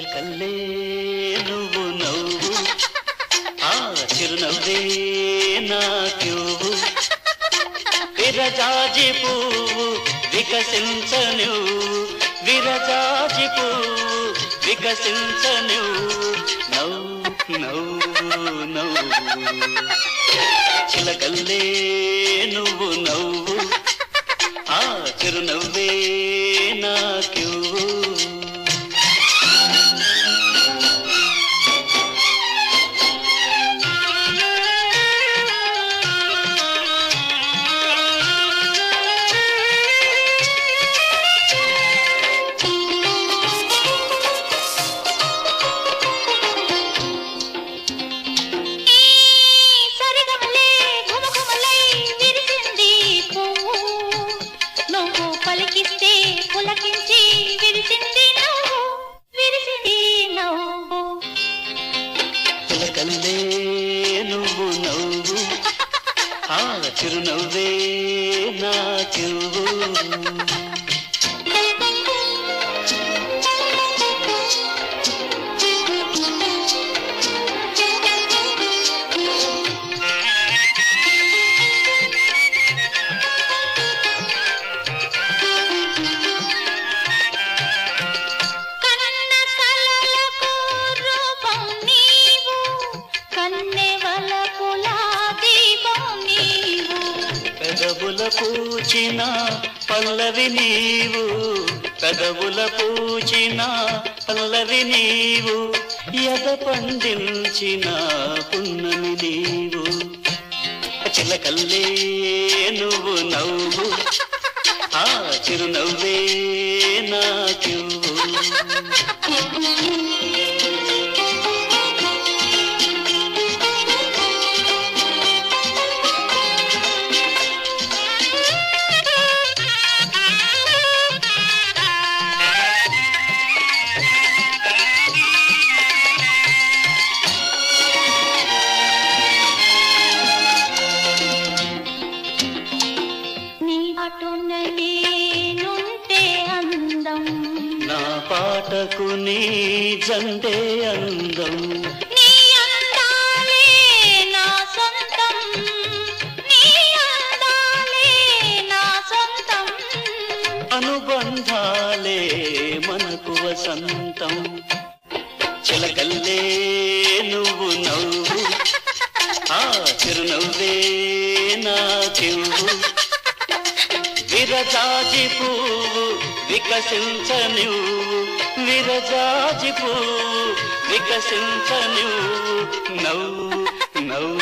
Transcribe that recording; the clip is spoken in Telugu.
కల్లే నువ్వు నవ్వు ఆ చిరునవ్వే నాక్యూవు విరజాజి పువ్వు వికసించను విరజాజి పువ్వు వికసించను నవ్వు నవ్వు నవ్వు చిలకల్లే నువ్వు నవ్వు ఆ చిరునవ్వే నాక్యూవు పలికిస్తే పులకించి విరిసింది నవ్వు చిలకల్లే నువ్వు నవ్వు ఆ చిరునవ్వే నాక్యూవు పెదవుల పూచిన పల్లవి నీవు పెదవుల పూచిన పల్లవి నీవు ఎద పండించిన పున్నమి నీవు చిలకల్లే నువ్వు నవ్వు ఆ చిరునవ్వే నాక్యూవు నా పాటకు నీ జండే అందం నీ అందాలే నా సొంతం నీ అందాలే నా సొంతం అనుబంధాలే మనకు వసంతం చిలకల్లే నువ్వు నవ్వు ఆ చిరునవ్వే నాక్యూవు విరజాజి పువ్వు వికసించను విరజాజి పువ్వు వికసించను నవ్వు నవ్వు